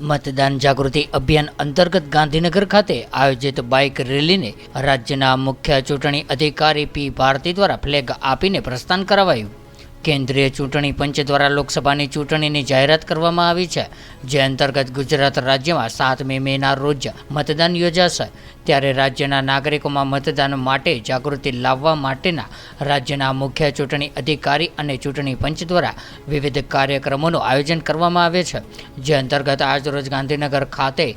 मतदान जागृति अभियान अंतर्गत गांधीनगर खाते आयोजित बाइक रेलीने राज्यना मुख्य चूंटणी अधिकारी पी भारती द्वारा फ्लेग आपीने प्रस्थान करावायुं। केन्द्रीय चूंटणी पंच द्वारा लोकसभानी चूंटणीनी जाहेरात करवामां आवी छे, जे अंतर्गत गुजरात राज्यमां 7 मेना रोज मतदान योजाशे। त्यारे राज्यना नागरिकोमां मतदान माटे जागृति लाववा माटेना राज्यना मुख्य चूंटणी अधिकारी अने चूंटणी पंच द्वारा विविध कार्यक्रमोनुं आयोजन करवामां आवे छे, जे अंतर्गत આજરોજ ગાંધીનગર ખાતે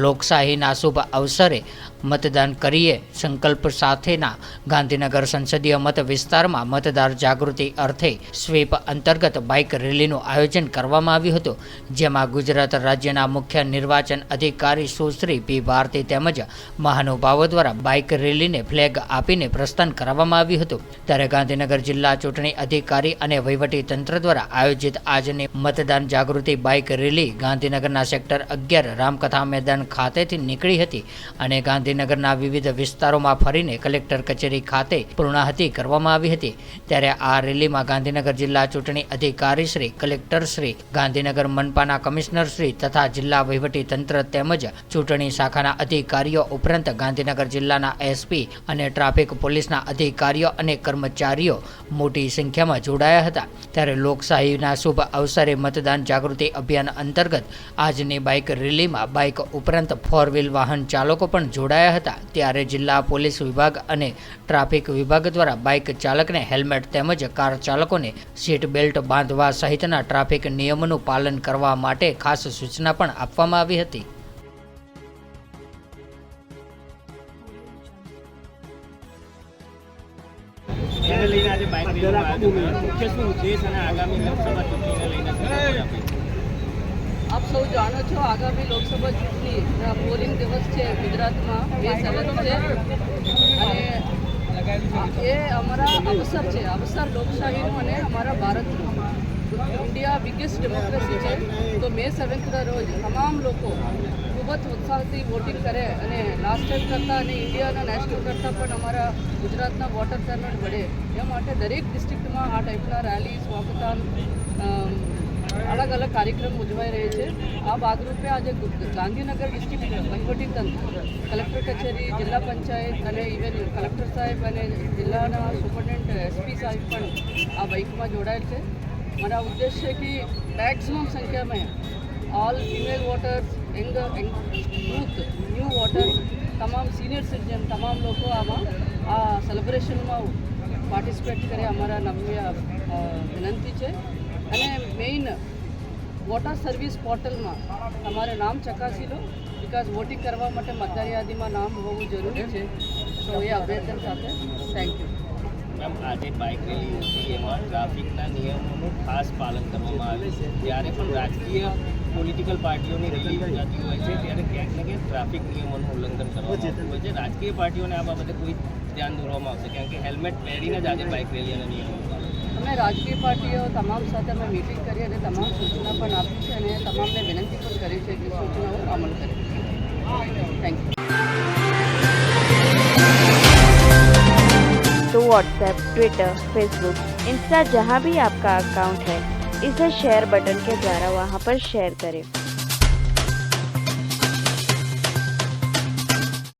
લોકશાહીના શુભ અવસરે मतदान करीए संकल्प साथेना गांधीनगर संसदीय मत विस्तारमां मतदार जागृति अर्थे स्वीप अंतर्गत बाइक रेलीनुं आयोजन करवामां आव्युं हतुं, जेमां गुजरात राज्यना मुख्य निर्वाचन अधिकारी सुश्री पी भारती तेमज महानुभावो द्वारा बाइक रेलीने फ्लेग आपीने प्रस्थान कराववामां आव्युं हतुं। त्यारे गांधीनगर जिल्ला चूंटणी अधिकारी अने वहीवटी तंत्र द्वारा आयोजित आजनी मतदान जागृति बाइक रेली गांधीनगरना सेक्टर 11 रामकथा मैदान खातेथी નીકળી હતી અને ગાંધીનગરના વિવિધ વિસ્તારોમાં ફરીને કલેક્ટર કચેરી ખાતે પૂર્ણાહુતિ કરવામાં આવી હતી। ત્યારે આ રેલીમાં ગાંધીનગર જિલ્લા ચૂંટણી અધિકારી શ્રી, કલેક્ટર શ્રી, ગાંધીનગર મનપાના કમિશનર શ્રી તથા જિલ્લા વહીવટી તંત્ર તેમજ ચૂંટણી શાખાના અધિકારીઓ ઉપરાંત ગાંધીનગર જિલ્લાના એસપી અને ટ્રાફિક પોલીસના અધિકારીઓ અને કર્મચારીઓ મોટી સંખ્યામાં જોડાયા હતા। ત્યારે લોકશાહીના શુભ અવસરે મતદાન જાગૃતિ અભિયાન અંતર્ગત આજની બાઇક રેલીમાં બાઇક ઉપરાંત 4 વ્હીલ વાહન ચાલકો પણ જોડાયા હતા। ત્યારે જિલ્લા પોલીસ વિભાગ અને ટ્રાફિક વિભાગ દ્વારા બાઇક ચાલકને હેલ્મેટ તેમજ કાર ચાલકોને સીટ બેલ્ટ બાંધવા સહિતના ટ્રાફિક નિયમોનું પાલન કરવા માટે ખાસ સૂચના પણ આપવામાં આવી હતી। आप सौ जाणो छो, आगामी लोकसभा चूंटणी पोलिंग दिवस है गुजरात में May 7 है અને ये अमरा अवसर है, अवसर लोकशाही अने अमरा भारत इंडिया बिगेस्ट डेमोक्रेसी है। तो May 7 रोज तमाम लोग खूब ज उत्साहथी वोटिंग करे અને लास्ट टाइम करता અને इंडिया नेशनल करता पण अमरा गुजरातना वोटर टर्नआउट बढ़े ए माटे दरेक डिस्ट्रिक्ट में आ टाइपना रेली स्वागतान अलग अलग कार्यक्रम उजवाई रहे थे। आ भागरूपे आज गांधीनगर डिस्ट्रिक्ट वहीवटी तंत्र, कलेक्टर कचेरी, जिला पंचायत और इवन कलेक्टर साहेब और जिल्लाना सुपरटेन्डेंट एसपी साहेब पण आ बाइक में जोड़ाये थे। मारा उद्देश्य कि मैक्सिमम संख्या में all female voters, young youth, new voters, तमाम सीनियर सिटीजन तमाम लोग आमा आ सेलिब्रेशन में पार्टिसिपेट करे अमरा नम्य विनंती है। અને મેઇન વોટર સર્વિસ પોર્ટલમાં તમારે નામ ચકાસી લો, બિકોઝ વોટિંગ કરવા માટે મતદાર યાદીમાં નામ હોવું જરૂરી છે। તો એ અભ્યર્થન સાથે થેન્ક યુ। મેમ, આજે બાઇક રેલી હતી, એમાં ટ્રાફિકના નિયમોનું ખાસ પાલન કરવામાં આવે છે। જ્યારે પણ રાજકીય પોલિટિકલ પાર્ટીઓની રેલી યોજાતી હોય છે ત્યારે ક્યાંક ને ક્યાંક ટ્રાફિક નિયમોનું ઉલ્લંઘન કરવામાં આવતું હોય છે। રાજકીય પાર્ટીઓને આ બાબતે કોઈ ધ્યાન દોરવામાં આવશે, કારણ કે હેલ્મેટ પહેરીને જ આજે બાઇક રેલીના નિયમો અમે રાજકીય પાર્ટીઓ તમામ સાથે અમે મીટિંગ કરી અને તમામ સૂચના પણ આપી છે અને તમામને વિનંતી પણ કરી છે કે સૂચનાઓ અમલ કરે। Thank you. तो व्हाट्सएप, ट्विटर, फेसबुक, इंस्टा जहाँ भी आपका अकाउंट है, इसे शेयर बटन के द्वारा वहाँ पर शेयर करें।